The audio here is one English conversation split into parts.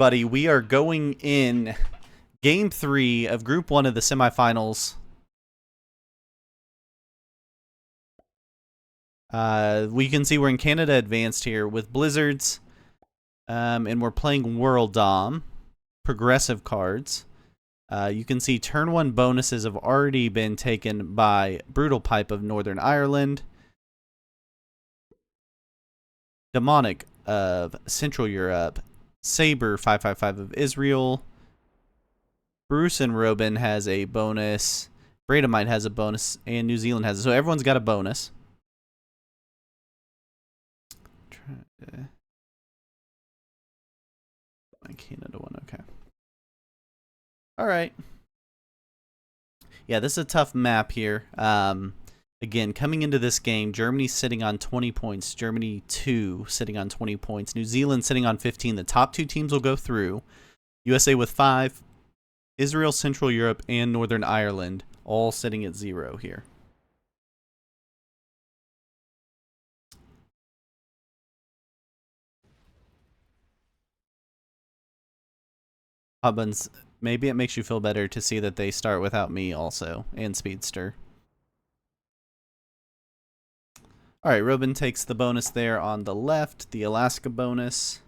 Buddy, we are going in game 3 of group 1 of the semifinals. We can see we're in Canada Advanced here with Blizzards, and we're playing World Dom, progressive cards. You can see turn 1 bonuses have already been taken by Brutal Pipe of Northern Ireland, Demonic of Central Europe, Saber 555 of Israel, Bruce and Robin has a bonus, Bradamite has a bonus, and New Zealand has it. So everyone's got a bonus. My Canada one, okay. Alright. Yeah, this is a tough map here. Again, coming into this game, Germany's sitting on 20 points. Germany 2 sitting on 20 points. New Zealand sitting on 15. The top 2 teams will go through. USA with 5. Israel, Central Europe, and Northern Ireland all sitting at 0 here. Hotbuns, maybe it makes you feel better to see that they start without me also, and Speedster. Alright, Robin takes the bonus there on the left, the Alaska bonus.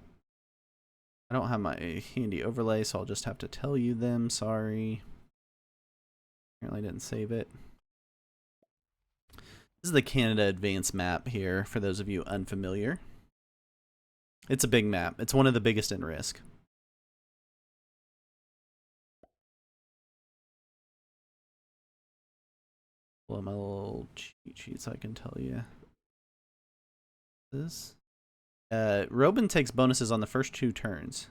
I don't have my handy overlay, so I'll just have to tell you them, sorry. Apparently I didn't save it. This is the Canada Advanced map here, for those of you unfamiliar. It's a big map. It's one of the biggest in Risk. Pull up my little cheat sheet so I can tell you. This. Robin takes bonuses on the first 2 turns.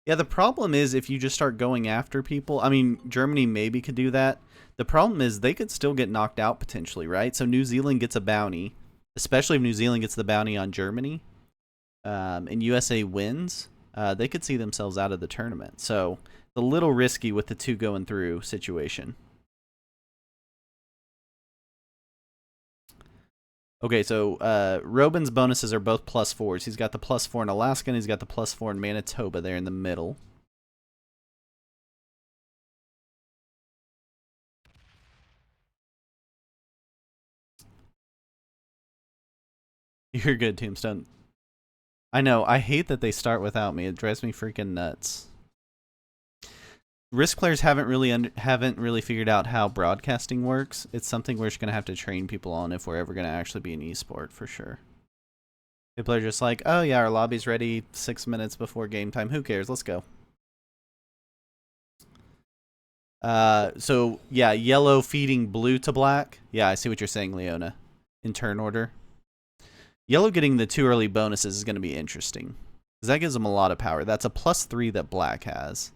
Yeah, the problem is if you just start going after people. I mean, Germany maybe could do that. The problem is they could still get knocked out potentially, right? So New Zealand gets a bounty, especially if New Zealand gets the bounty on Germany, and USA wins. They could see themselves out of the tournament. So a little risky with the 2 going through situation. Okay, so Robin's bonuses are both +4s. He's got the +4 in Alaska, and he's got the +4 in Manitoba there in the middle. You're good, Tombstone. I know, I hate that they start without me. It drives me freaking nuts. Risk players haven't really figured out how broadcasting works. It's something we're just gonna have to train people on if we're ever gonna actually be an esport for sure. People are just like, oh yeah, our lobby's ready 6 minutes before game time. Who cares? Let's go. So yeah, yellow feeding blue to black. Yeah, I see what you're saying, Leona. In turn order. Yellow getting the 2 early bonuses is going to be interesting, because that gives them a lot of power. That's a +3 that black has.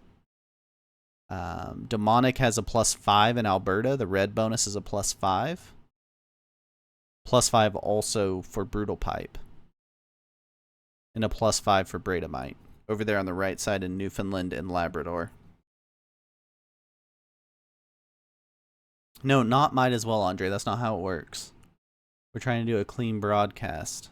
Demonic has a +5 in Alberta. The red bonus is a +5. +5 also for Brutal Pipe. And a +5 for Bradamite. Over there on the right side in Newfoundland and Labrador. No, not might as well, Andre. That's not how it works. We're trying to do a clean broadcast.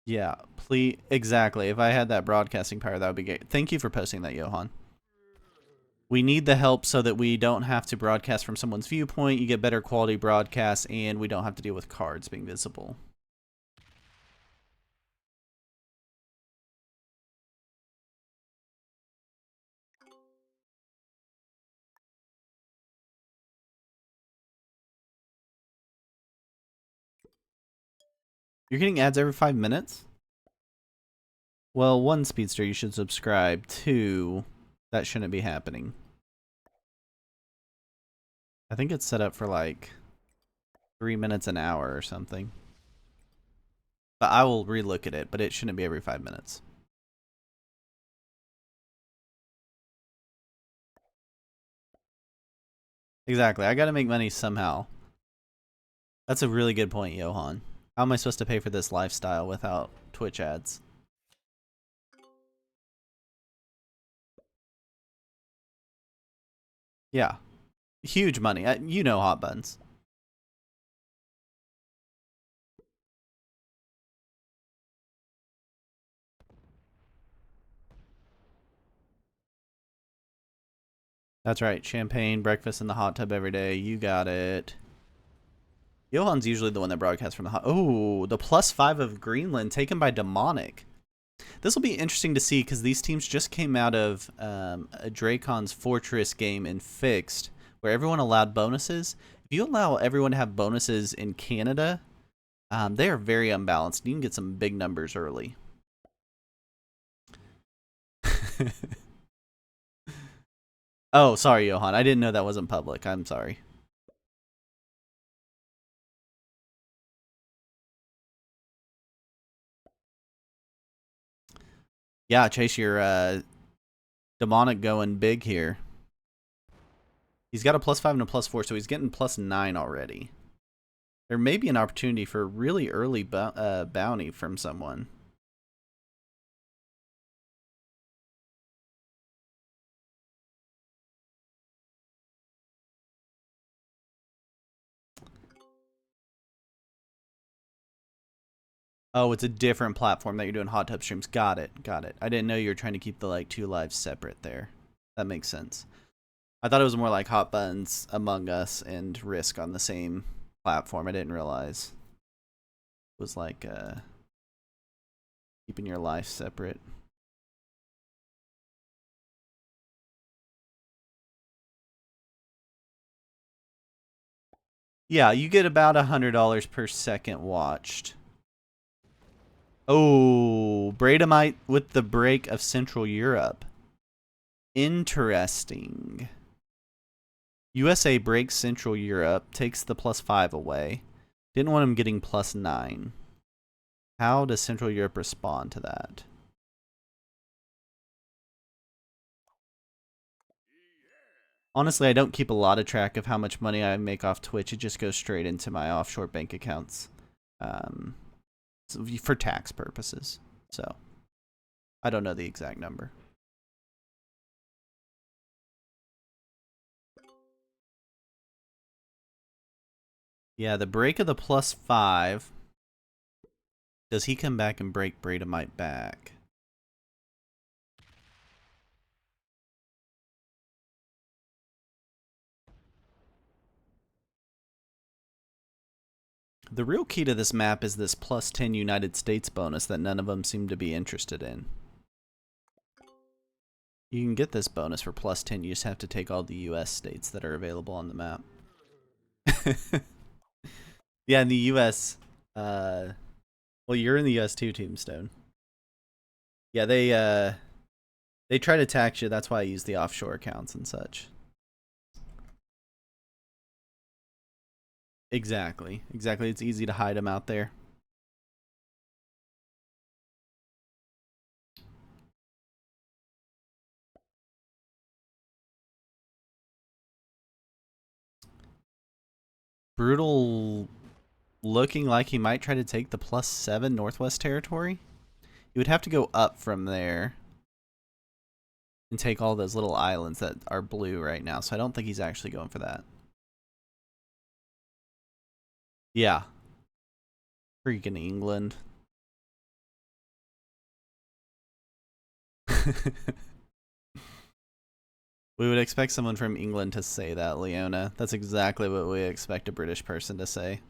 Yeah, please. Exactly. If I had that broadcasting power, that would be great. Thank you for posting that, Johan. We need the help so that we don't have to broadcast from someone's viewpoint. You get better quality broadcasts, and we don't have to deal with cards being visible. You're getting ads every 5 minutes? Well, 1, Speedster, you should subscribe. 2, that shouldn't be happening. I think it's set up for like 3 minutes an hour or something. But I will relook at it, but it shouldn't be every 5 minutes. Exactly. I gotta make money somehow. That's a really good point, Johan. How am I supposed to pay for this lifestyle without Twitch ads? Yeah. Huge money. You know hot buns. That's right. Champagne, breakfast in the hot tub every day. You got it. Johan's usually the one that broadcasts from the hot. Oh, the +5 of Greenland taken by Demonic. This will be interesting to see because these teams just came out of a Dracon's Fortress game in Fixed where everyone allowed bonuses. If you allow everyone to have bonuses in Canada, they are very unbalanced. You can get some big numbers early. Oh, sorry, Johan. I didn't know that wasn't public. I'm sorry. Yeah, Chase, you're Demonic going big here. He's got a +5 and a +4, so he's getting +9 already. There may be an opportunity for a really early bounty from someone. Oh, it's a different platform that you're doing hot tub streams. Got it. Got it. I didn't know you were trying to keep the like 2 lives separate there. That makes sense. I thought it was more like Hot Buns, Among Us, and Risk on the same platform. I didn't realize it was like keeping your life separate. Yeah, you get about $100 per second watched. Oh, Bradamite with the break of Central Europe. Interesting. USA breaks Central Europe, takes the +5 away. Didn't want him getting +9. How does Central Europe respond to that? Honestly, I don't keep a lot of track of how much money I make off Twitch. It just goes straight into my offshore bank accounts for tax purposes. So I don't know the exact number. Yeah, the break of the +5. Does he come back and break Bradamite back? The real key to this map is this +10 United States bonus that none of them seem to be interested in. You can get this bonus for +10, you just have to take all the US states that are available on the map. Yeah, in the US, well, you're in the US too, Tombstone. Yeah, they try to tax you, that's why I use the offshore accounts and such. Exactly, exactly, it's easy to hide them out there. Brutal looking like he might try to take the +7 Northwest Territory. You would have to go up from there and take all those little islands that are blue right now, so I don't think he's actually going for that. Yeah. Freaking England. We would expect someone from England to say that, Leona. That's exactly what we expect a British person to say.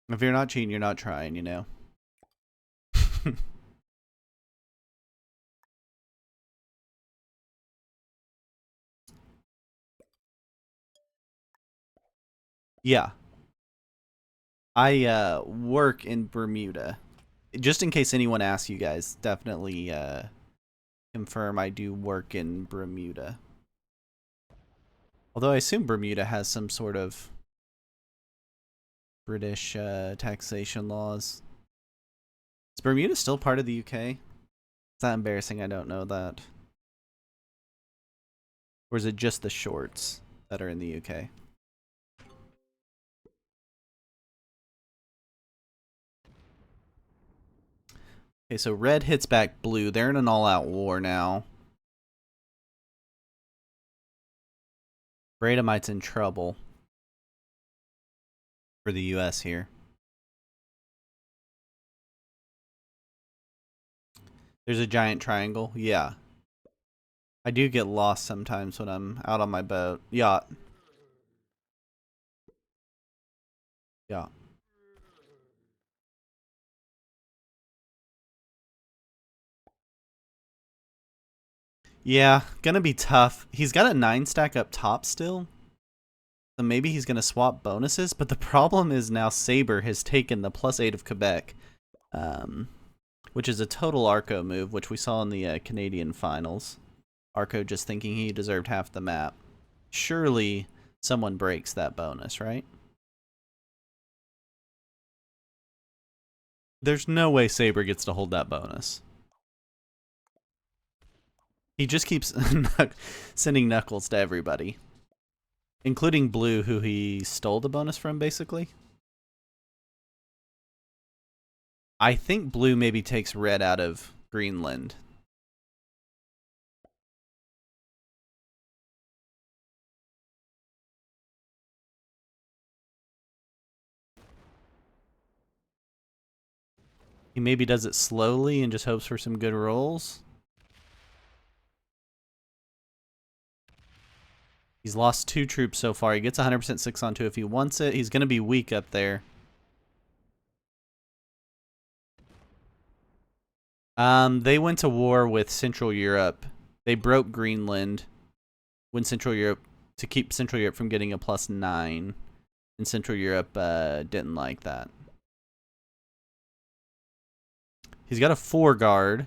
If you're not cheating, you're not trying, you know? Yeah. I work in Bermuda. Just in case anyone asks you guys, definitely confirm I do work in Bermuda. Although I assume Bermuda has some sort of British taxation laws. Is Bermuda still part of the UK? It's not embarrassing, I don't know that. Or is it just the shorts that are in the UK? Okay, so red hits back blue. They're in an all-out war now. Bradomite's in trouble for the U.S. here. There's a giant triangle. Yeah. I do get lost sometimes when I'm out on my boat. Yacht. Yeah. Yeah, gonna be tough. He's got a 9 stack up top still. So maybe he's gonna swap bonuses, but the problem is now Saber has taken the +8 of Quebec. Which is a total Arco move, which we saw in the Canadian finals. Arco just thinking he deserved half the map. Surely someone breaks that bonus, right? There's no way Saber gets to hold that bonus. He just keeps sending Knuckles to everybody, including Blue, who he stole the bonus from, basically. I think Blue maybe takes Red out of Greenland. He maybe does it slowly and just hopes for some good rolls. He's lost 2 troops so far. He gets 100% 6 on 2 if he wants it. He's going to be weak up there. They went to war with Central Europe. They broke Greenland when Central Europe, to keep Central Europe from getting a +9. And Central Europe didn't like that. He's got a 4 guard.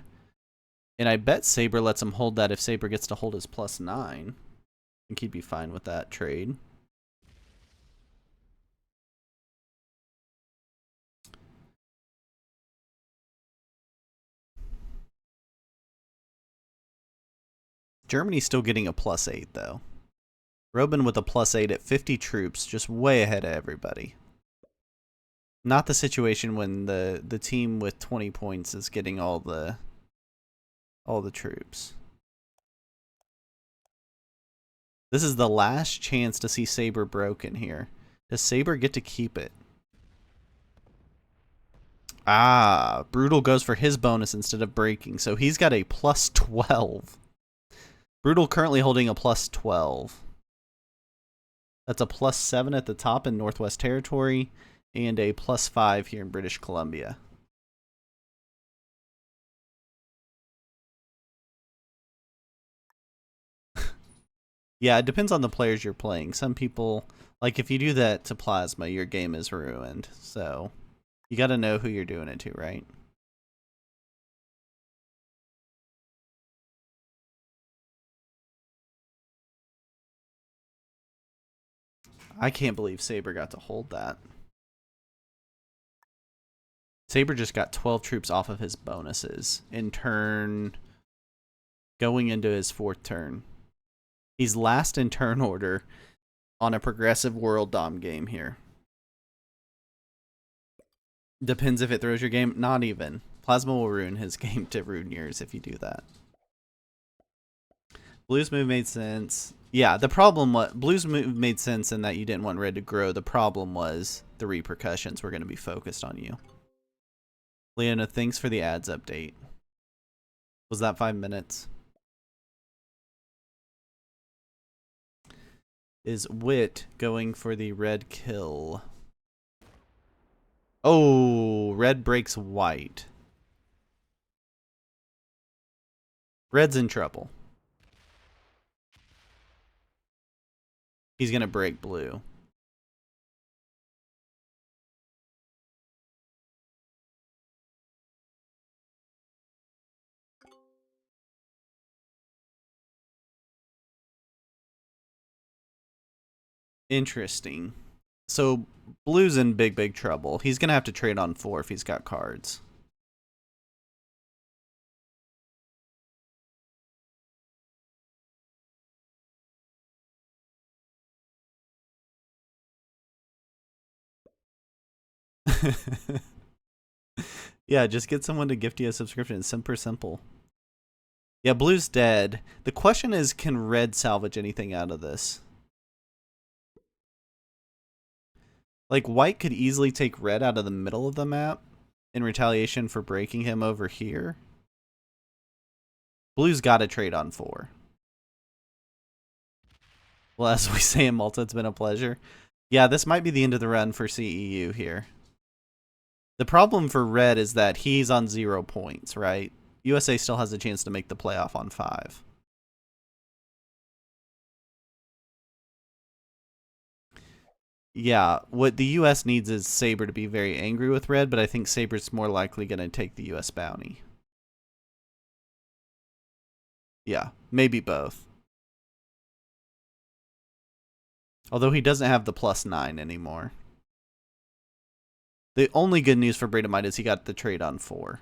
And I bet Saber lets him hold that if Saber gets to hold his +9. I think he'd be fine with that trade. Germany's still getting a +8 though. Robin with a +8 at 50 troops, just way ahead of everybody. Not the situation when the team with 20 points is getting all the troops. This is the last chance to see Saber broken here. Does Saber get to keep it? Ah, Brutal goes for his bonus instead of breaking, so he's got a +12. Brutal currently holding a +12. That's a +7 at the top in Northwest Territory, and a +5 here in British Columbia. Yeah, it depends on the players you're playing. Some people, like if you do that to Plasma, your game is ruined. So you got to know who you're doing it to, right? I can't believe Saber got to hold that. Saber just got 12 troops off of his bonuses in turn, going into his 4th turn. He's last in turn order on a progressive world dom game here. Depends if it throws your game. Not even. Plasma will ruin his game to ruin yours if you do that. Blue's move made sense. Yeah, the problem was Blue's move made sense in that you didn't want Red to grow. The problem was the repercussions were going to be focused on you. Leona, thanks for the ads update. Was that 5 minutes? Is Wit going for the red kill? Oh, red breaks white. Red's in trouble. He's going to break blue. Interesting. So blue's in big trouble. He's going to have to trade on 4 if he's got cards. Yeah, just get someone to gift you a subscription. It's super simple. Yeah, blue's dead. The question is, can red salvage anything out of this? Like, white could easily take red out of the middle of the map in retaliation for breaking him over here. Blue's got to trade on 4. Well, as we say in Malta, it's been a pleasure. Yeah, this might be the end of the run for CEU here. The problem for red is that he's on 0 points, right? USA still has a chance to make the playoff on 5. Yeah, what the US needs is Saber to be very angry with red, but I think Saber's more likely going to take the US bounty. Yeah, maybe both. Although he doesn't have the +9 anymore. The only good news for Bradamite is he got the trade on 4.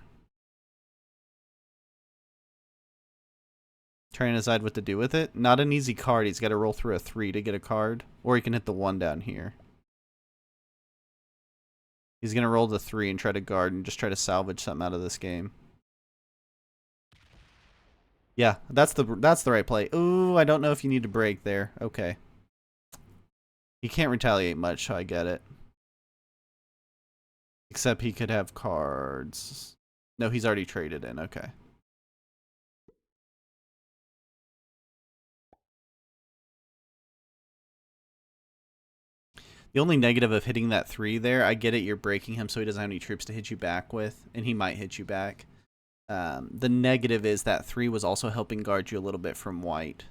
Trying to decide what to do with it. Not an easy card. He's got to roll through a 3 to get a card. Or he can hit the 1 down here. He's going to roll the 3 and try to guard and just try to salvage something out of this game. Yeah, that's the right play. Ooh, I don't know if you need to break there. Okay. He can't retaliate much, so I get it. Except he could have cards. No, he's already traded in. Okay. The only negative of hitting that 3 there, I get it, you're breaking him so he doesn't have any troops to hit you back with, and he might hit you back. The negative is that 3 was also helping guard you a little bit from white,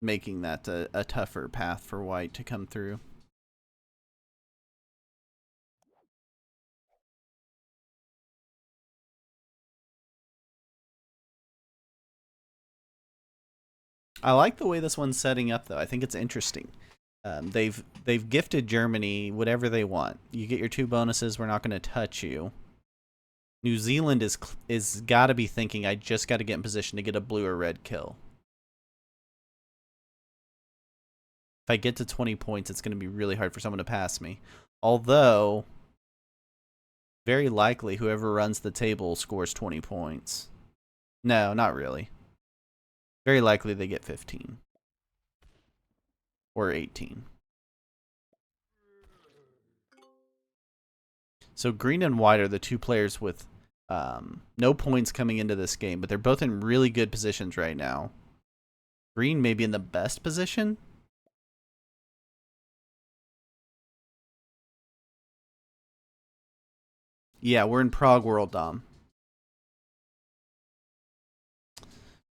making that a tougher path for white to come through. I like the way this one's setting up, though. I think it's interesting. They've gifted Germany whatever they want. You get your 2 bonuses. We're not going to touch you. New Zealand is got to be thinking, I just got to get in position to get a blue or red kill. If I get to 20 points, it's going to be really hard for someone to pass me. Although, very likely whoever runs the table scores 20 points. No, not really. Very likely they get 15. Or 18. So green and white are the 2 players with no points coming into this game, but they're both in really good positions right now. Green may be in the best position. Yeah, we're in Prague World Dom.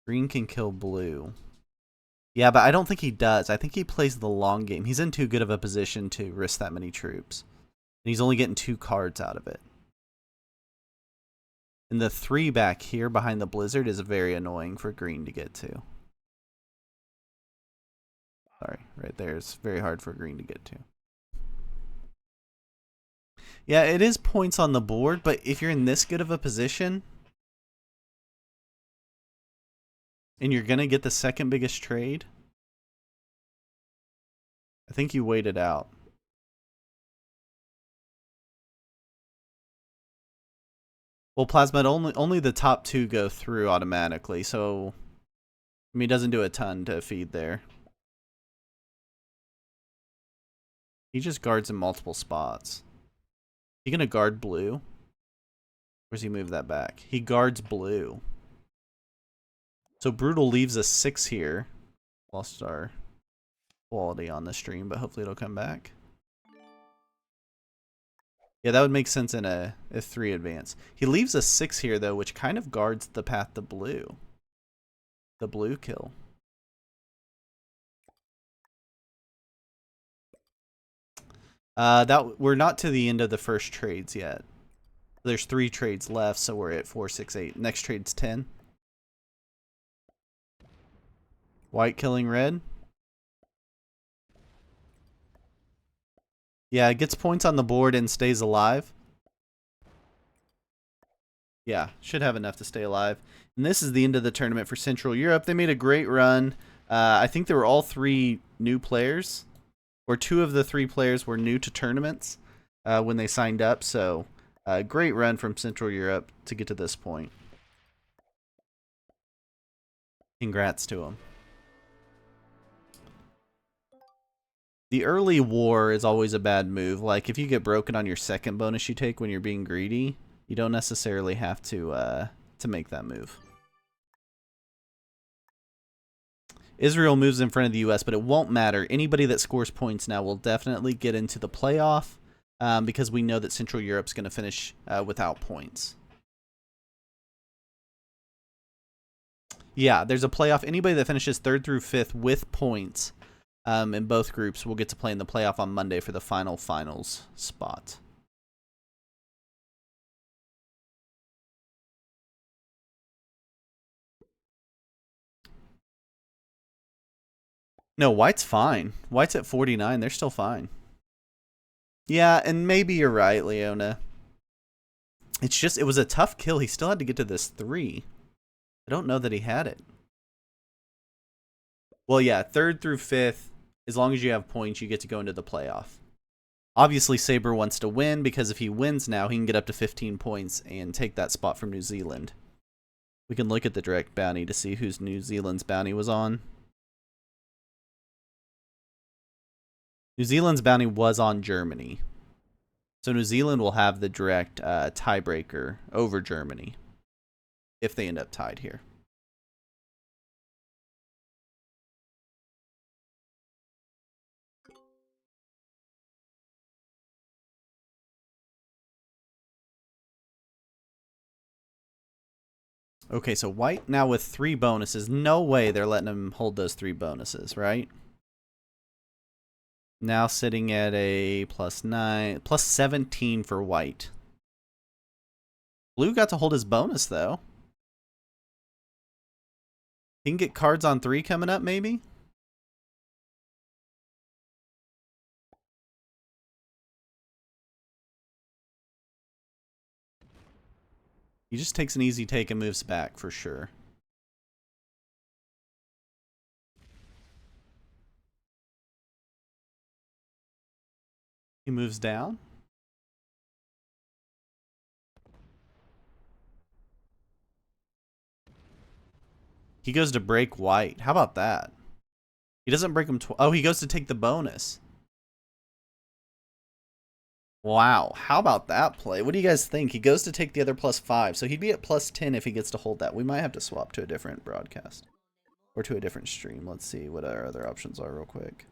Green can kill blue. Yeah, but I don't think he does. I think he plays the long game. He's in too good of a position to risk that many troops. And he's only getting 2 cards out of it. And the 3 back here behind the blizzard is very annoying for green to get to. Sorry, right there is very hard for green to get to. Yeah, it is points on the board, but if you're in this good of a position and you're going to get the second biggest trade, I think you wait it out. Well, Plasmid, only the top 2 go through automatically, so I mean, it doesn't do a ton to feed there. He just guards in multiple spots. He gonna guard blue? Where's he move that back? He guards blue. So Brutal leaves a 6 here. Lost our quality on the stream, but hopefully it'll come back. Yeah, that would make sense in a 3 advance. He leaves a 6 here, though, which kind of guards the path to blue. The blue kill. We're not to the end of the first trades yet. There's 3 trades left, so we're at 4, 6, 8. Next trade's 10. White killing red. Yeah, it gets points on the board and stays alive. Yeah, should have enough to stay alive. And this is the end of the tournament for Central Europe. They made a great run. I think they were all 3 new players. Or 2 of the 3 players were new to tournaments when they signed up. So Great run from Central Europe to get to this point. Congrats to him. The early war is always a bad move. Like, if you get broken on your second bonus you take when you're being greedy, you don't necessarily have to make that move. Israel moves in front of the U.S., but it won't matter. Anybody that scores points now will definitely get into the playoff because we know that Central Europe's going to finish without points. Yeah, there's a playoff. Anybody that finishes 3rd through 5th with points in both groups will get to play in the playoff on Monday for the finals spot. No, White's fine. White's at 49. They're still fine. Yeah, and maybe you're right, Leona. It's just, it was a tough kill. He still had to get to this 3. I don't know that he had it. Well, yeah, 3rd through 5th, as long as you have points, you get to go into the playoff. Obviously, Saber wants to win because if he wins now, he can get up to 15 points and take that spot from New Zealand. We can look at the direct bounty to see whose New Zealand's bounty was on. New Zealand's bounty was on Germany. So New Zealand will have the direct tiebreaker over Germany if they end up tied here. Okay, so White now with 3 bonuses. No way they're letting him hold those 3 bonuses, right? Now sitting at a +9, +17 for White. Blue got to hold his bonus, though. He can get cards on 3 coming up, maybe? He just takes an easy take and moves back for sure. He moves down. He goes to break White. How about that? He doesn't break him. Oh, he goes to take the bonus. Wow. How about that play? What do you guys think? He goes to take the other +5. So he'd be at +10 if he gets to hold that. We might have to swap to a different broadcast. Or to a different stream. Let's see what our other options are real quick.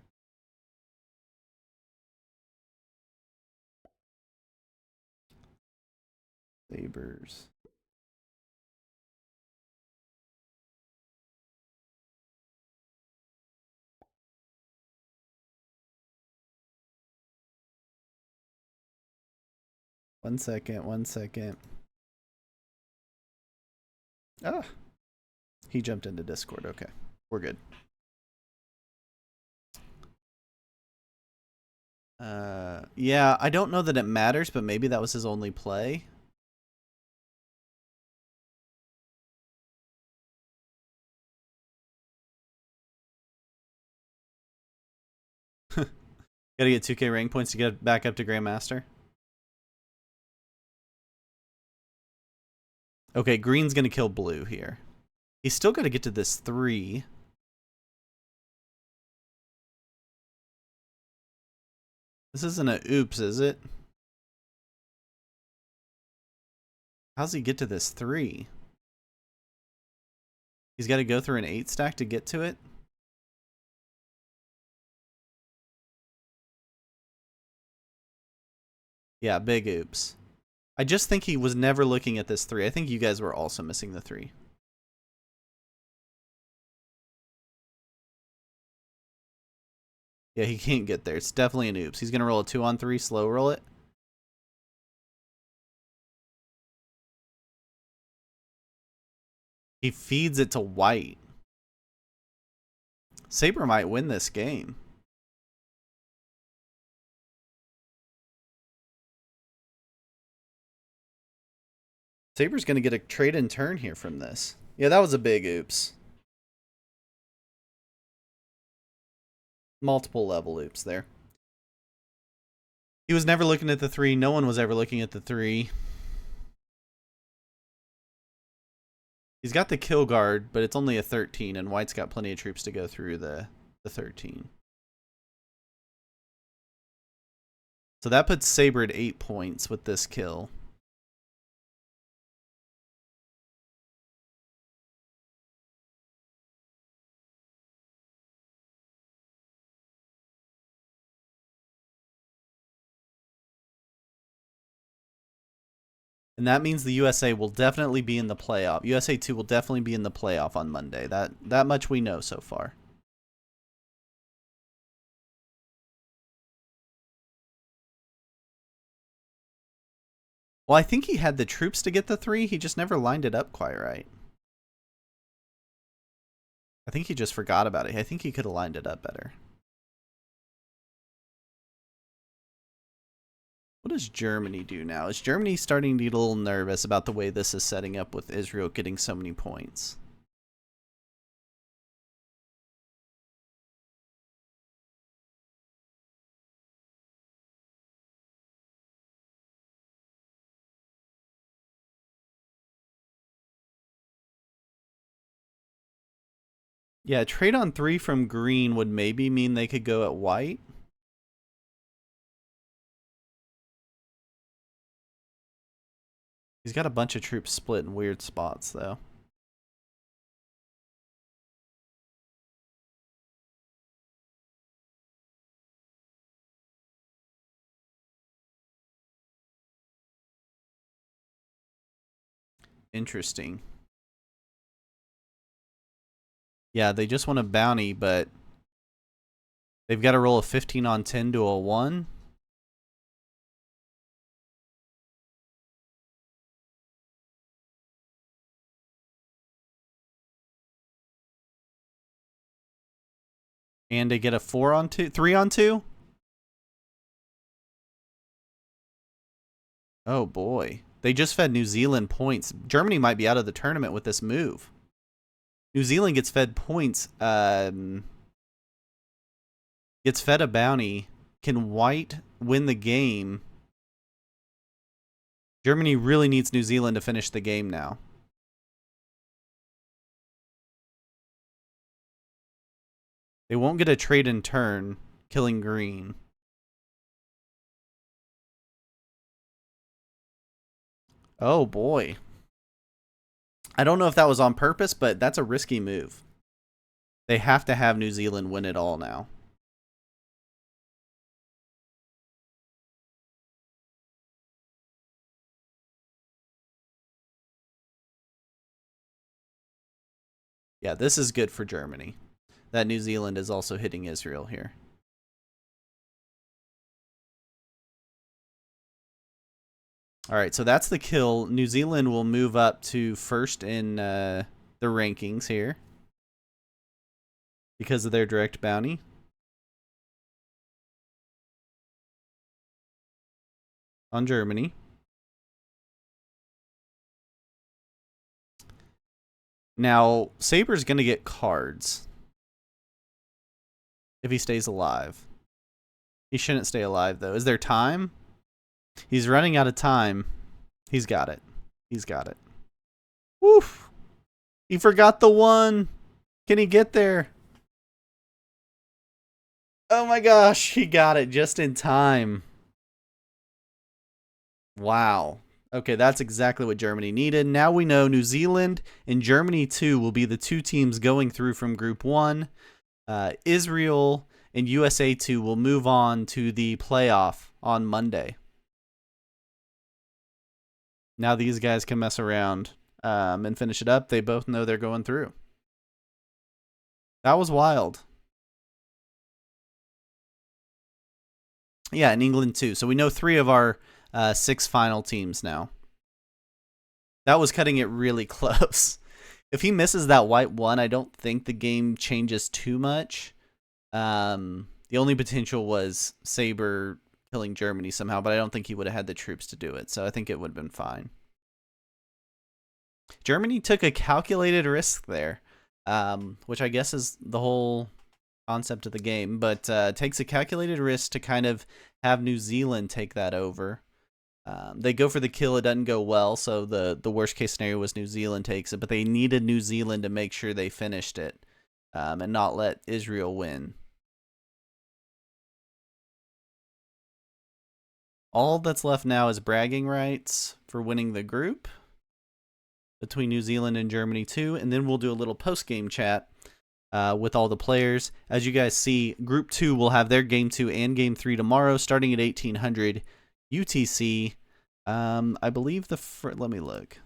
Sabers. One second. Ah. He jumped into Discord. Okay. We're good. Yeah, I don't know that it matters, but maybe that was his only play. Gotta get 2K rank points to get back up to Grandmaster. Okay, green's gonna kill blue here. He's still gotta get to this 3. This isn't a oops, is it? How's he get to this 3? He's gotta go through an 8 stack to get to it? Yeah, big oops. I just think he was never looking at this 3. I think you guys were also missing the 3. Yeah, he can't get there. It's definitely an oops. He's going to roll a 2 on 3, slow roll it. He feeds it to White. Saber might win this game. Saber's going to get a trade in turn here from this. Yeah, that was a big oops. Multiple level oops there. He was never looking at the 3. No one was ever looking at the 3. He's got the kill guard, but it's only a 13, and White's got plenty of troops to go through the 13. So that puts Saber at 8 points with this kill. And that means the USA will definitely be in the playoff. USA 2 will definitely be in the playoff on Monday. That much we know so far. Well, I think he had the troops to get the 3. He just never lined it up quite right. I think he just forgot about it. I think he could have lined it up better. What does Germany do now? Is Germany starting to get a little nervous about the way this is setting up with Israel getting so many points? Yeah, trade on 3 from green would maybe mean they could go at white. He's got a bunch of troops split in weird spots, though. Interesting. Yeah, they just want a bounty, but they've got to roll a 15 on 10 to a 1. And they get a 4 on 2, 3 on 2. Oh boy. They just fed New Zealand points. Germany might be out of the tournament with this move. New Zealand gets fed points. Gets fed a bounty. Can White win the game? Germany really needs New Zealand to finish the game now. They won't get a trade in turn, killing green. Oh boy. I don't know if that was on purpose, but that's a risky move. They have to have New Zealand win it all now. Yeah, this is good for Germany. That New Zealand is also hitting Israel here. All right, so that's the kill. New Zealand will move up to first in the rankings here because of their direct bounty. On Germany. Now, Saber's going to get cards if he stays alive. He shouldn't stay alive, though. Is there time? He's running out of time. He's got it. He's got it. Woof. He forgot the 1. Can he get there? Oh my gosh, he got it just in time. Wow. Okay, that's exactly what Germany needed. Now we know New Zealand and Germany, too, will be the 2 teams going through from Group 1. Israel and USA 2 will move on to the playoff on Monday. Now these guys can mess around and finish it up. They both know they're going through. That was wild. Yeah, in England too. So we know 3 of our 6 final teams now. That was cutting it really close. If he misses that white 1, I don't think the game changes too much. The only potential was Saber killing Germany somehow, but I don't think he would have had the troops to do it. So I think it would have been fine. Germany took a calculated risk there, which I guess is the whole concept of the game, but takes a calculated risk to kind of have New Zealand take that over. They go for the kill. It doesn't go well, so the worst case scenario was New Zealand takes it, but they needed New Zealand to make sure they finished it and not let Israel win. All that's left now is bragging rights for winning the group between New Zealand and Germany too, and then we'll do a little post-game chat with all the players. As you guys see, Group 2 will have their Game 2 and Game 3 tomorrow, starting at 1800 UTC. I believe let me look.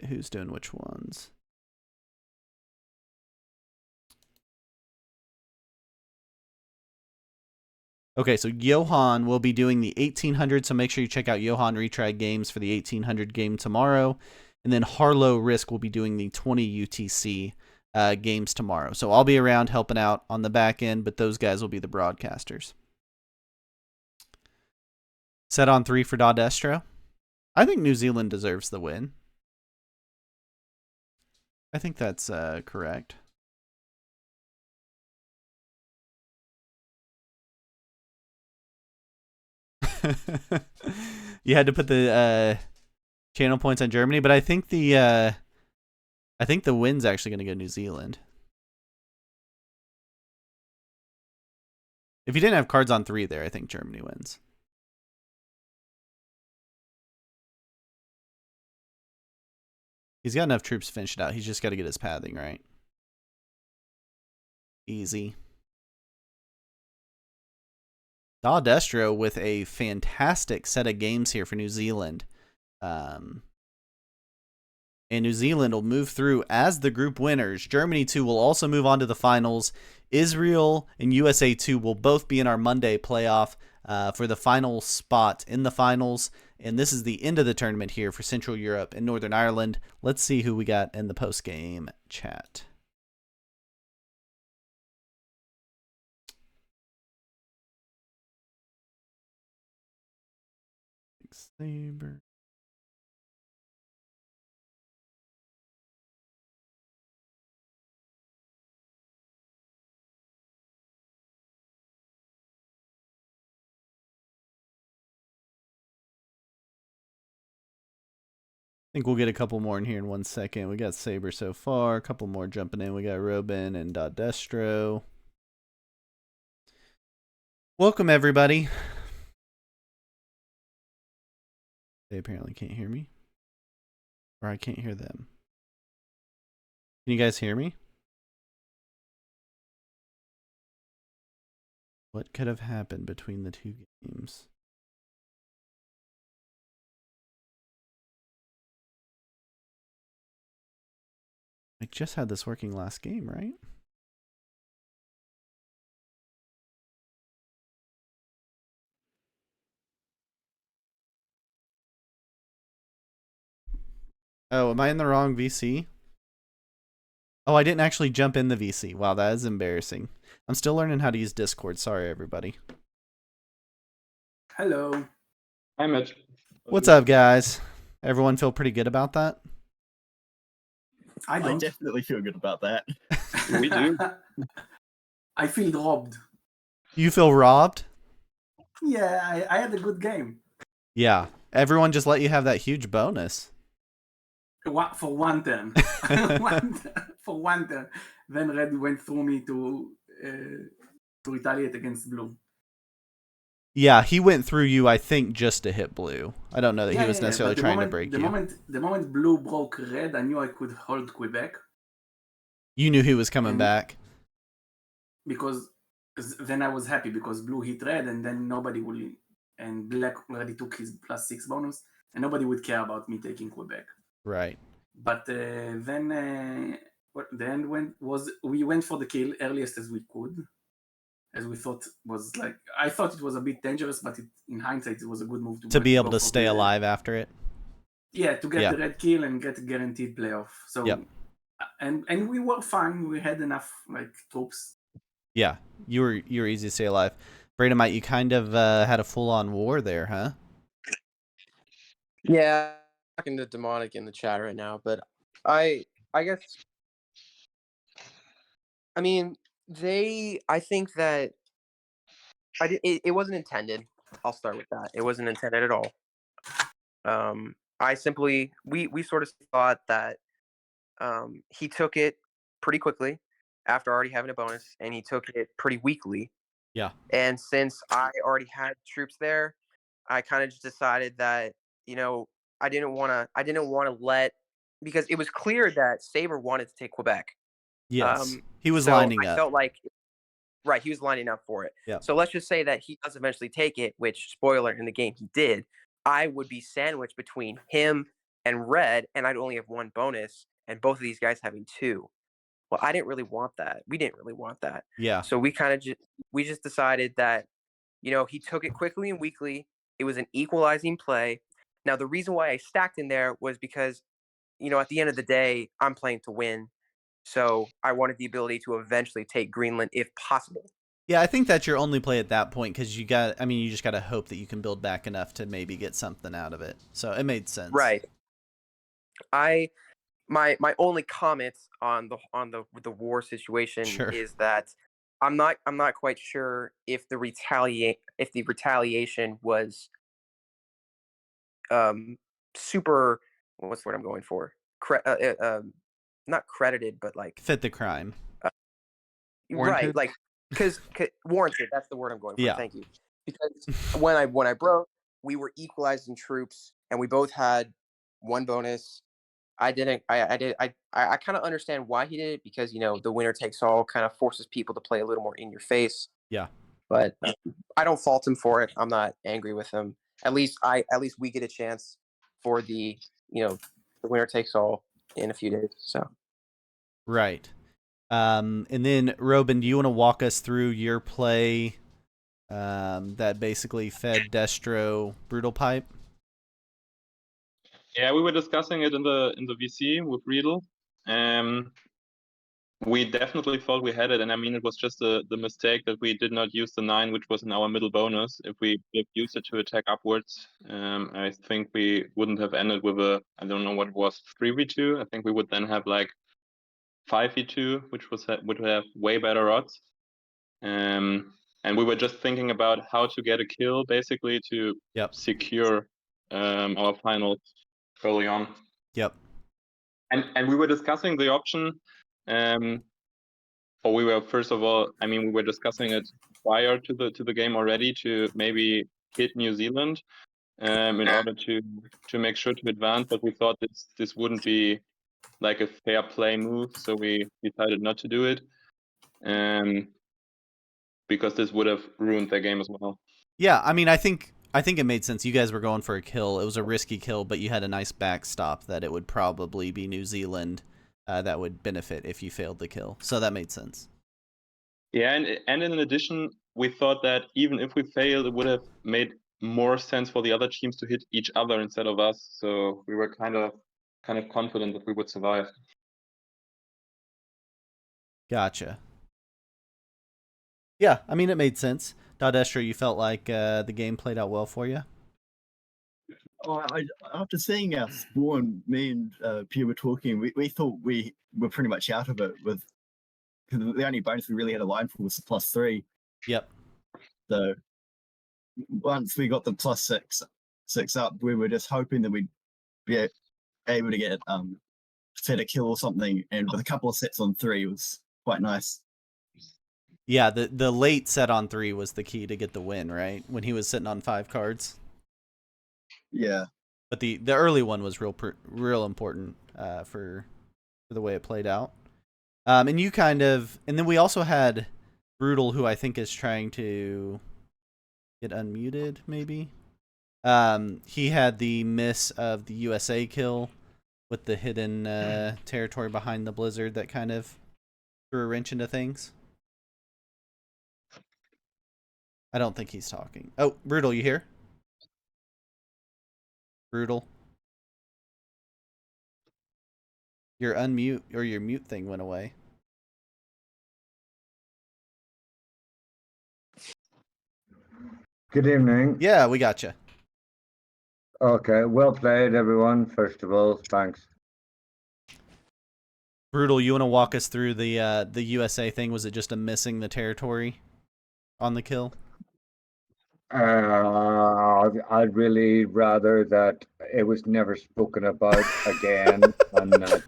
Who's doing which ones? Okay, so Johan will be doing the 1800, so make sure you check out Johan Retry Games for the 1800 game tomorrow. And then Harlow Risk will be doing the 20 UTC games tomorrow. So I'll be around helping out on the back end, but those guys will be the broadcasters. Set on 3 for Destro. I think New Zealand deserves the win. I think that's correct. You had to put the channel points on Germany, but I think the win's actually going to go New Zealand. If you didn't have cards on 3 there, I think Germany wins. He's got enough troops to finish it out. He's just got to get his pathing right. Easy. Destro with a fantastic set of games here for New Zealand. And New Zealand will move through as the group winners. Germany 2 will also move on to the finals. Israel and USA 2 will both be in our Monday playoff for the final spot in the finals. And this is the end of the tournament here for Central Europe and Northern Ireland. Let's see who we got in the post-game chat. Saber. I think we'll get a couple more in here in 1 second. We got Saber so far. A couple more jumping in. We got Robin and Destro. Welcome, everybody. They apparently can't hear me. Or I can't hear them. Can you guys hear me? What could have happened between the 2 games? I just had this working last game, right? Oh, am I in the wrong VC? Oh, I didn't actually jump in the VC. Wow, that is embarrassing. I'm still learning how to use Discord. Sorry, everybody. Hello. Hi, Mitch. What's up, guys? Everyone feel pretty good about that? I don't. definitely feel good about that. We do. I feel robbed. You feel robbed? Yeah, I had a good game. Yeah. Everyone just let you have that huge bonus. For one turn. For one turn. Then Red went through me to retaliate against Blue. Yeah, he went through you, I think, just to hit Blue. I don't know that he was necessarily trying to break you. The moment Blue broke Red, I knew I could hold Quebec. You knew he was coming back. Because then I was happy because Blue hit Red and then nobody would... And Black already took his +6 bonus and nobody would care about me taking Quebec. Right. But then what the end we went for the kill earliest as we could, as we thought was like, I thought it was a bit dangerous, but in hindsight it was a good move to be able to stay alive after it. Yeah, to get the red kill and get a guaranteed playoff. So and we were fine. We had enough troops. Yeah, you were easy to stay alive. Bradomite, you kind of had a full-on war there, huh? Yeah, I'm talking to Demonic in the chat right now, but I guess, I mean, I think that it wasn't intended. I'll start with that. It wasn't intended at all. We sort of thought that he took it pretty quickly after already having a bonus, and he took it pretty weakly. Yeah. And since I already had troops there, I kind of just decided that, I didn't want to let, because it was clear that Saber wanted to take Quebec. Yes. He was So lining I up. felt like, right, he was lining up for it. Yeah. So let's just say that he does eventually take it, which, spoiler, in the game he did. I would be sandwiched between him and Red, and I'd only have one bonus, and both of these guys having two. Well, I didn't really want that. We didn't really want that. Yeah. So we just decided that, he took it quickly and weakly. It was an equalizing play. Now, the reason why I stacked in there was because, at the end of the day, I'm playing to win. So I wanted the ability to eventually take Greenland if possible. Yeah, I think that's your only play at that point because you just got to hope that you can build back enough to maybe get something out of it. So it made sense. Right. My only comment on the war situation Sure. is that I'm not quite sure if the retaliation was super, what's the word I'm going for? Not credited, but like Fit the crime. Warranted? right, like because warranted. That's the word I'm going for. Yeah. Thank you. Because when I broke, we were equalized in troops, and we both had one bonus. I didn't. I kind of understand why he did it because the winner takes all kind of forces people to play a little more in your face. Yeah. But I don't fault him for it. I'm not angry with him. At least we get a chance for the the winner takes all in a few days. So Right. And then Robin, do you want to walk us through your play that basically fed Destro Brutal Pipe? Yeah, we were discussing it in the VC with Riedel. We definitely thought we had it, and I mean, it was just the mistake that we did not use the 9, which was in our middle bonus. If we used it to attack upwards, I think we wouldn't have ended with I don't know what it was, 3v2. I think we would then have like 5v2, which would have way better odds. And we were just thinking about how to get a kill, basically, to secure our final early on. Yep. And we were discussing the option, or we were, first of all, I mean, we were discussing it prior to the game already to maybe hit New Zealand in order to make sure to advance, but we thought this wouldn't be like a fair play move, so we decided not to do it, because this would have ruined their game as well. Yeah, I mean, I think it made sense. You guys were going for a kill. It was a risky kill, but you had a nice backstop that it would probably be New Zealand that would benefit if you failed the kill. So that made sense. Yeah, and in addition, we thought that even if we failed, it would have made more sense for the other teams to hit each other instead of us. So we were kind of confident that we would survive. Gotcha. Yeah, I mean, it made sense. Dodestra, you felt like the game played out well for you? After seeing our spawn, me and Pierre were talking, we thought we were pretty much out of it because the only bonus we really had a line for was the +3. Yep. So once we got the +6 up, we were just hoping that we'd be able to get set a kill or something, and with a couple of sets on 3 was quite nice. Yeah, the late set on 3 was the key to get the win, right? When he was sitting on 5 cards. Yeah. But the early one was real important for the way it played out. And you and then we also had Brutal, who I think is trying to get unmuted, maybe. He had the miss of the USA kill with the hidden territory behind the blizzard that kind of threw a wrench into things. I don't think he's talking. Oh, Brutal, you here? Brutal. Your unmute or your mute thing went away. Good evening. Yeah, we got you. Okay, well played, everyone. First of all, thanks. Brutal, you want to walk us through the USA thing? Was it just a missing the territory on the kill? I'd really rather that it was never spoken about again, and that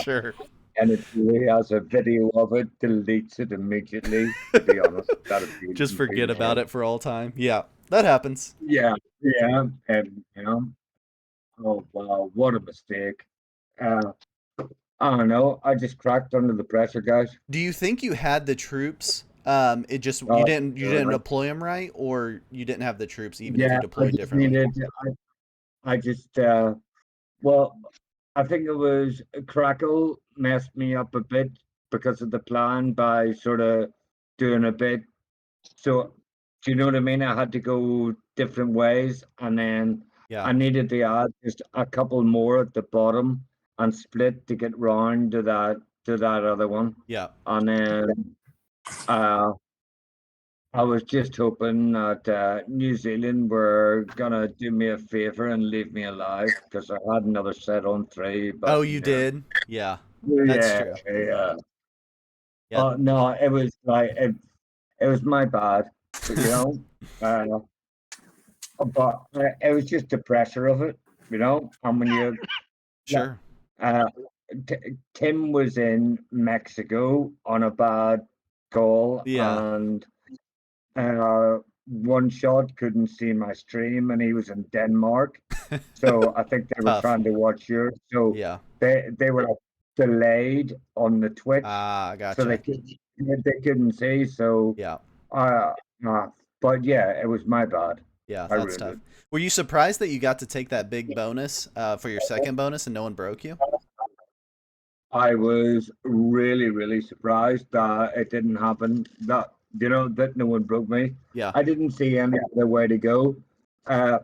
Sure. anybody has a video of it, deletes it immediately. To be honest, that'd be Just forget about it for all time. Yeah, that happens. Yeah, yeah, and oh wow, what a mistake. Uh, I don't know. I just cracked under the pressure, guys. Do you think you had the troops? It just you Uh, didn't deploy them right, or you didn't have the troops even if yeah, you I deployed just differently? needed. I just well, I think it was Crackle messed me up a bit because of the plan by sort of doing a bit. So, do you know what I mean? I had to go different ways, and then Yeah. I needed to add just a couple more at the bottom and split to get round to that other one. Yeah. And then I was just hoping that New Zealand were gonna do me a favor and leave me alive because I had another set on 3. But Oh, you did? Yeah. That's yeah, true. yeah. Yeah. No, it was like it was my bad, but uh, but it was just the pressure of it, And when you, Sure. uh, Tim was in Mexico on a bad call, Yeah. and one shot couldn't see my stream, and he was in Denmark, so I think they were Tough. trying to watch yours. So Yeah. they were delayed on the Twitch, Ah, so gotcha. they couldn't see. So Yeah. uh, but yeah, it was my bad. Yeah, I that's ruined tough. it. Were you surprised that you got to take that big bonus for your second bonus and no one broke you? I was really, really surprised that it didn't happen. That no one broke me. Yeah. I didn't see any other way to go. Uh,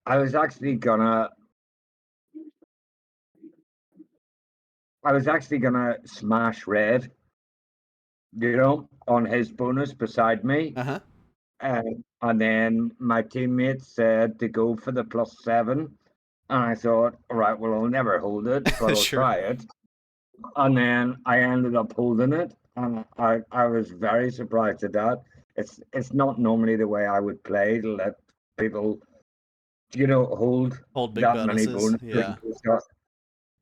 I was actually gonna, smash red, on his bonus beside me. Uh-huh. And then my teammates said to go for the +7. And I thought, all right, well, I'll never hold it, but I'll Sure. try it. And then I ended up holding it. And I was very surprised at that. It's not normally the way I would play to let people, hold Big that many bonuses. bonuses. Yeah.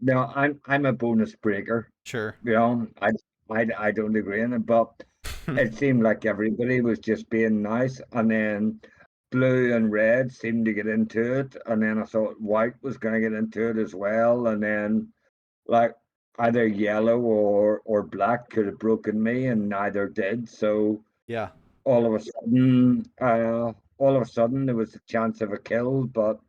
No, I'm a bonus breaker. Sure. I don't agree in it, but it seemed like everybody was just being nice, and then blue and red seemed to get into it, and then I thought white was going to get into it as well, and then like either yellow or black could have broken me, and neither did. So Yeah. all of a sudden, there was a chance of a kill, but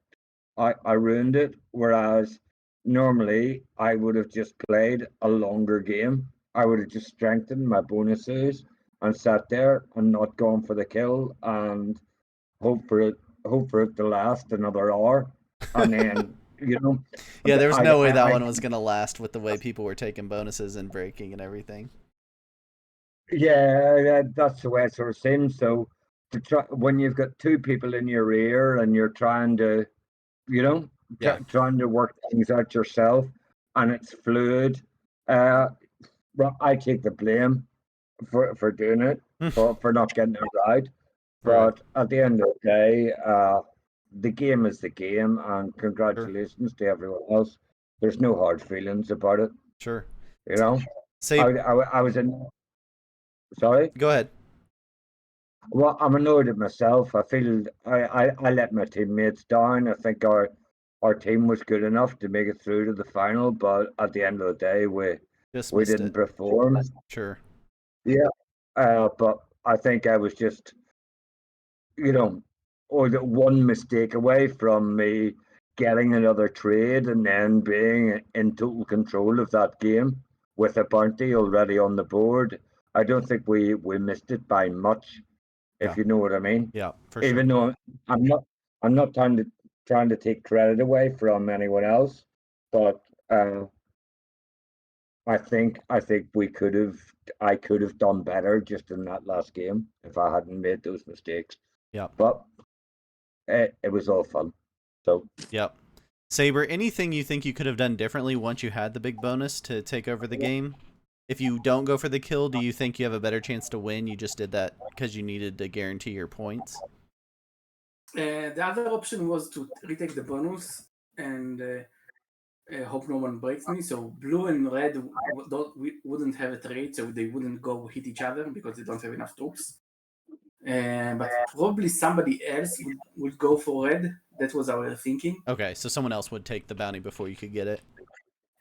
I ruined it. Whereas normally I would have just played a longer game. I would have just strengthened my bonuses and sat there and not gone for the kill and hope for it to last another hour. And then, Yeah, there was no way that I one was going to last with the way people were taking bonuses and breaking and everything. yeah, that's the way it sort of seems. So when you've got two people in your ear and you're trying to Yeah. trying to work things out yourself, and it's fluid. I take the blame for doing it, for not getting it right. Right. But at the end of the day, the game is the game, and congratulations to everyone else. There's no hard feelings about it. Sure. You know, Say, I was in. Sorry. go ahead. Well, I'm annoyed at myself. I feel I let my teammates down. I think our team was good enough to make it through to the final, but at the end of the day, Just we missed didn't it. perform. Sure. Yeah, but I think I was just, or the one mistake away from me getting another trade and then being in total control of that game with a bounty already on the board. I don't think we missed it by much, Yeah. if you know what I mean. Yeah, for Even sure. though I'm not trying to take credit away from anyone else, but I think I could have done better just in that last game if I hadn't made those mistakes. Yeah. But it was all fun. So Yep. Saber, anything you think you could have done differently once you had the big bonus to take over the game? If you don't go for the kill, do you think you have a better chance to win? You just did that because you needed to guarantee your points? The other option was to retake the bonus and hope no one breaks me. So blue and red wouldn't have a trade, so they wouldn't go hit each other because they don't have enough troops. But probably somebody else would go for red. That was our thinking. Okay, so someone else would take the bounty before you could get it.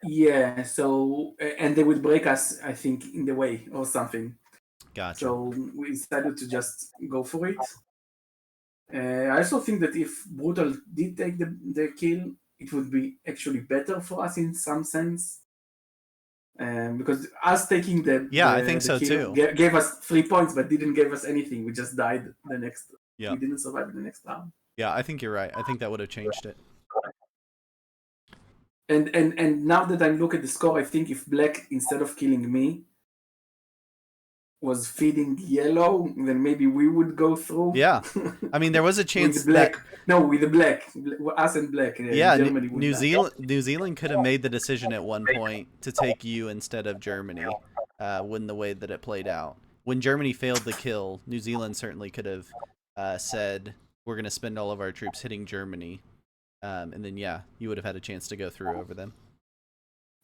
Yeah, so and they would break us, I think, in the way or something. Gotcha. So we decided to just go for it. I also think that if Brutal did take the kill, it would be actually better for us in some sense. Because us taking I think so kill too. Gave us 3 points, but didn't give us anything. We just died the next. Yeah. We didn't survive the next round. Yeah, I think you're right. I think that would have changed it. And now that I look at the score, I think if Black, instead of killing me, was feeding yellow, then maybe we would go through. Yeah, I mean there was a chance with the black. With the black, us and Black. Yeah, Germany New Zealand could have made the decision at one point to take you instead of Germany, when the way that it played out. When Germany failed the kill, New Zealand certainly could have said, "We're going to spend all of our troops hitting Germany," and then you would have had a chance to go through over them.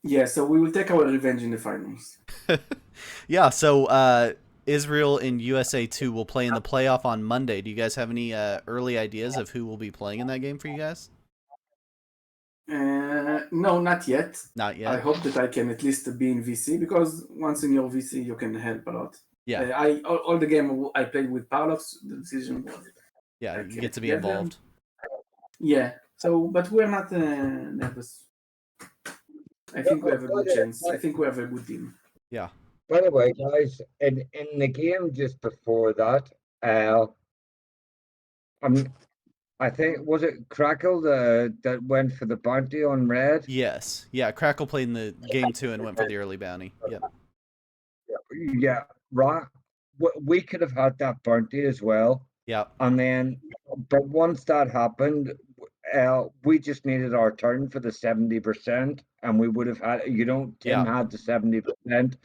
Yeah, so we will take our revenge in the finals. Yeah, so Israel and USA 2 will play in the playoff on Monday. Do you guys have any early ideas of who will be playing in that game for you guys? No, not yet. Not yet. I hope that I can at least be in VC, because once in your VC, you can help a lot. Yeah. All the game I played with Parlox, the decision was... Yeah, you get to be involved. Yeah, so, but we're not nervous. I think we have a good chance. I think we have a good team. Yeah. By the way, guys, in the game just before that, I think, was it Crackle that went for the bounty on red? Yes. Yeah, Crackle played in the game 2 and went for the early bounty. Yep. Yeah, right. We could have had that bounty as well. Yeah. And then, but once that happened, we just needed our turn for the 70%, and we would have had, Tim had the 70%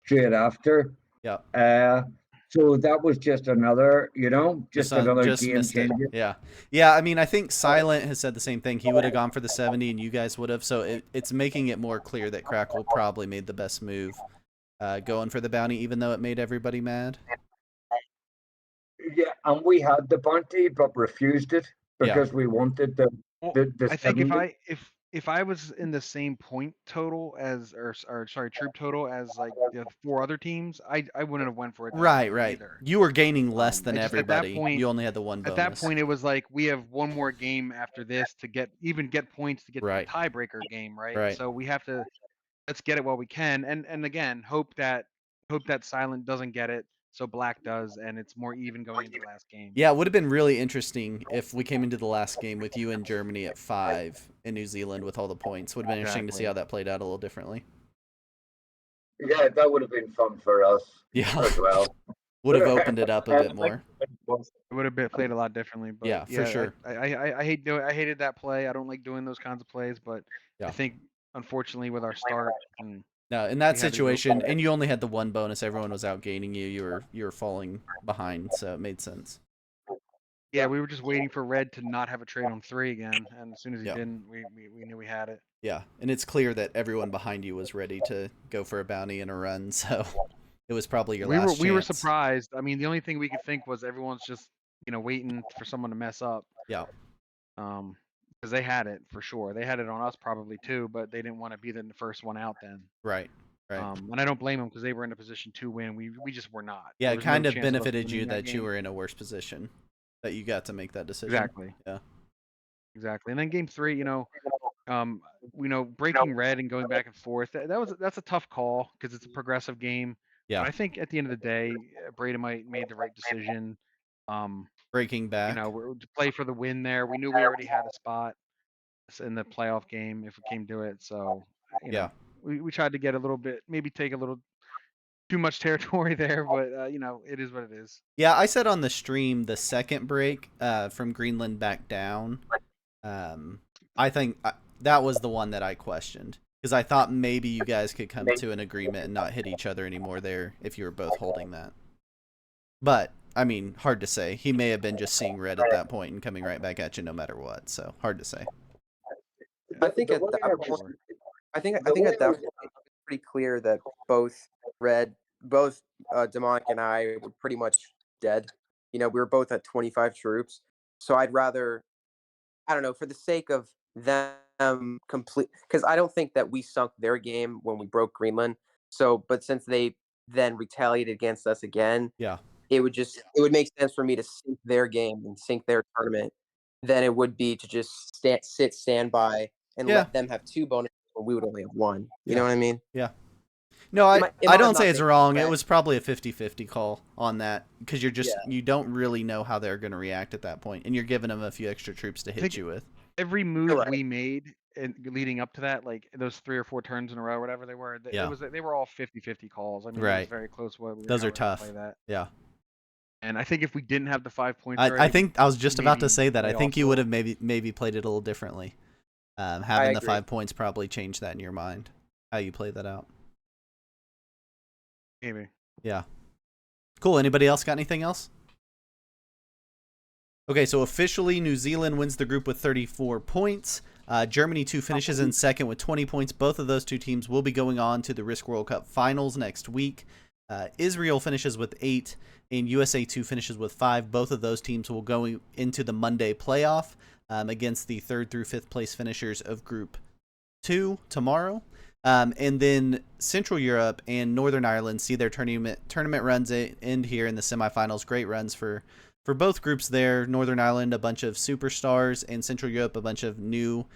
straight after. Yeah. So that was just another, another game changer. Yeah. Yeah, I mean, I think Silent has said the same thing. He would have gone for the 70 and you guys would have. So it's making it more clear that Crackle probably made the best move going for the bounty, even though it made everybody mad. Yeah, and we had the bounty but refused it because we wanted the I think 70. if I was in the same point total as troop total as like the 4 other teams, I wouldn't have went for it. Right. Either. You were gaining less than everybody. At that point, you only had the one bonus. At that point, it was like we have one more game after this to get points to get the tiebreaker game, right? So we have to let's get it while we can, and again hope that Silent doesn't get it. So Black does, and it's more even going into the last game. Yeah, it would have been really interesting if we came into the last game with you and Germany at 5 in New Zealand with all the points. Would have been interesting to see how that played out a little differently. Yeah, that would have been fun for us as well. Would have opened it up a bit more. It would have played a lot differently. But yeah, for sure. I hated that play. I don't like doing those kinds of plays, but I think unfortunately with our start no, in that situation, and you only had the one bonus, everyone was outgaining you. You were falling behind, so it made sense. Yeah, we were just waiting for Red to not have a trade on 3 again, and as soon as he didn't, we knew we had it. Yeah, and it's clear that everyone behind you was ready to go for a bounty and a run, so it was probably your last chance. We were surprised. I mean, the only thing we could think was everyone's just waiting for someone to mess up. Yeah. Because they had it for sure. They had it on us probably too, but they didn't want to be the first one out then. Right. And I don't blame them because they were in a position to win. We just were not. Yeah, it kind of benefited you that you were in a worse position, that you got to make that decision. Exactly. Yeah. Exactly. And then game 3, breaking red and going back and forth. That's a tough call because it's a progressive game. Yeah. But I think at the end of the day, Breda made the right decision. Breaking back. To play for the win there. We knew we already had a spot in the playoff game if it came to it. So, we tried to get a little bit, maybe take a little too much territory there, but it is what it is. Yeah, I said on the stream the second break from Greenland back down. I think that was the one that I questioned. Because I thought maybe you guys could come to an agreement and not hit each other anymore there if you were both holding that. But, I mean, hard to say. He may have been just seeing red at that point and coming right back at you no matter what. So, hard to say. I think at that point, I think at that point, it's pretty clear that both Demonic and I were pretty much dead. You know, we were both at 25 troops. So I'd rather, I don't know, for the sake of them complete, because I don't think that we sunk their game when we broke Greenland. So, but since they then retaliated against us again, yeah, it would make sense for me to sink their game and sink their tournament than it would be to just sit standby and let them have 2 bonuses when we would only have 1. You know what I mean? Yeah. No, I don't say it's wrong. It was probably a 50-50 call on that because you don't really know how they're going to react at that point, and you're giving them a few extra troops to hit you with. Every move we made leading up to that, like those 3 or 4 turns in a row, whatever they were, they were all 50-50 calls. I mean, it was very close. Those are tough. Yeah. And I think if we didn't have the 5 points, I think I was just about to say that. I think you would have maybe played it a little differently. Having the 5 points probably changed that in your mind, how you played that out. Maybe. Yeah. Cool. Anybody else got anything else? Okay, so officially New Zealand wins the group with 34 points. Germany 2 finishes in second with 20 points. Both of those 2 teams will be going on to the Risk World Cup finals next week. Israel finishes with 8 and USA 2 finishes with 5. Both of those teams will go into the Monday playoff against the 3rd through 5th place finishers of Group 2 tomorrow. And then Central Europe and Northern Ireland see their tournament runs end here in the semifinals. Great runs for both groups there. Northern Ireland, a bunch of superstars, and Central Europe, a bunch of new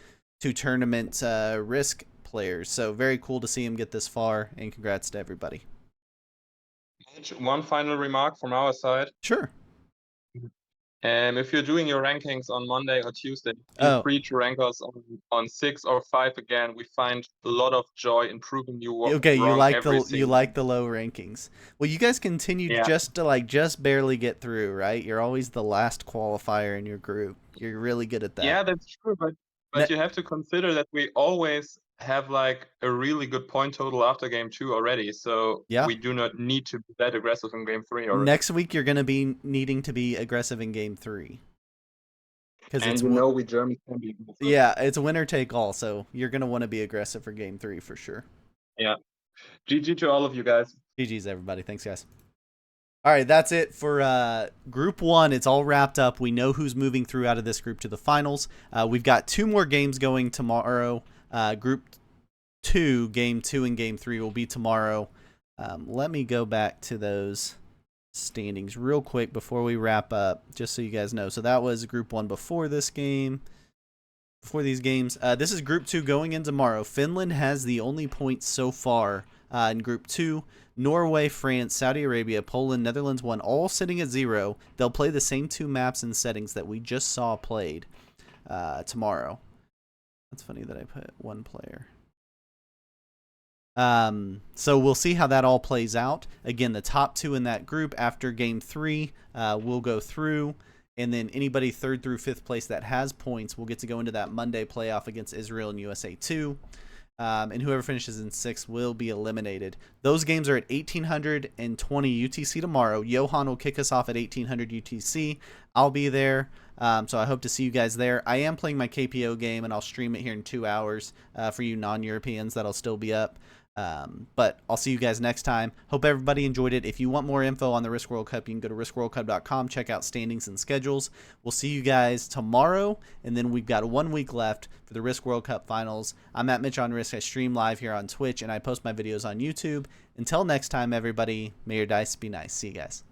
to tournament Risk players. So very cool to see them get this far, and congrats to everybody. One final remark from our side. Sure. If you're doing your rankings on Monday or Tuesday, feel free to rank us on 6 or 5 again. We find a lot of joy in proving you wrong. Okay, you like the low rankings. Well, you guys continue just to barely get through, right? You're always the last qualifier in your group. You're really good at that. Yeah, that's true, but you have to consider that we always have like a really good point total after game 2 already, so we do not need to be that aggressive in game 3 already. Next week you're going to be needing to be aggressive in game 3 because we Germans can be. Yeah, it's winner take all, so you're going to want to be aggressive for game 3 for sure. Yeah. GG to all of you guys. GG's everybody. Thanks guys. All right, that's it for Group 1. It's all wrapped up. We know who's moving through out of this group to the finals. We've got 2 more games going tomorrow. Group 2, Game 2 and Game 3 will be tomorrow. Let me go back to those standings real quick before we wrap up, just so you guys know. So that was Group 1 before this game. Before these games. This is Group 2 going in tomorrow. Finland has the only points so far in Group 2. Norway, France, Saudi Arabia, Poland, Netherlands 1, all sitting at 0. They'll play the same 2 maps and settings that we just saw played tomorrow. That's funny that I put 1 player. So we'll see how that all plays out. Again, the top 2 in that group after game 3 will go through, and then anybody 3rd through 5th place that has points will get to go into that Monday playoff against Israel and USA 2. And whoever finishes in 6th will be eliminated. Those games are at 1820 UTC tomorrow. Johan will kick us off at 1800 UTC. I'll be there, so I hope to see you guys there. I am playing my KPO game, and I'll stream it here in 2 hours for you non-Europeans. That'll still be up. But I'll see you guys next time. Hope everybody enjoyed it. If you want more info on the Risk World Cup, you can go to riskworldcup.com, check out standings and schedules. We'll see you guys tomorrow, and then we've got 1 week left for the Risk World Cup finals. I'm at Mitch on Risk. I stream live here on Twitch, and I post my videos on YouTube. Until next time, everybody, may your dice be nice. See you guys.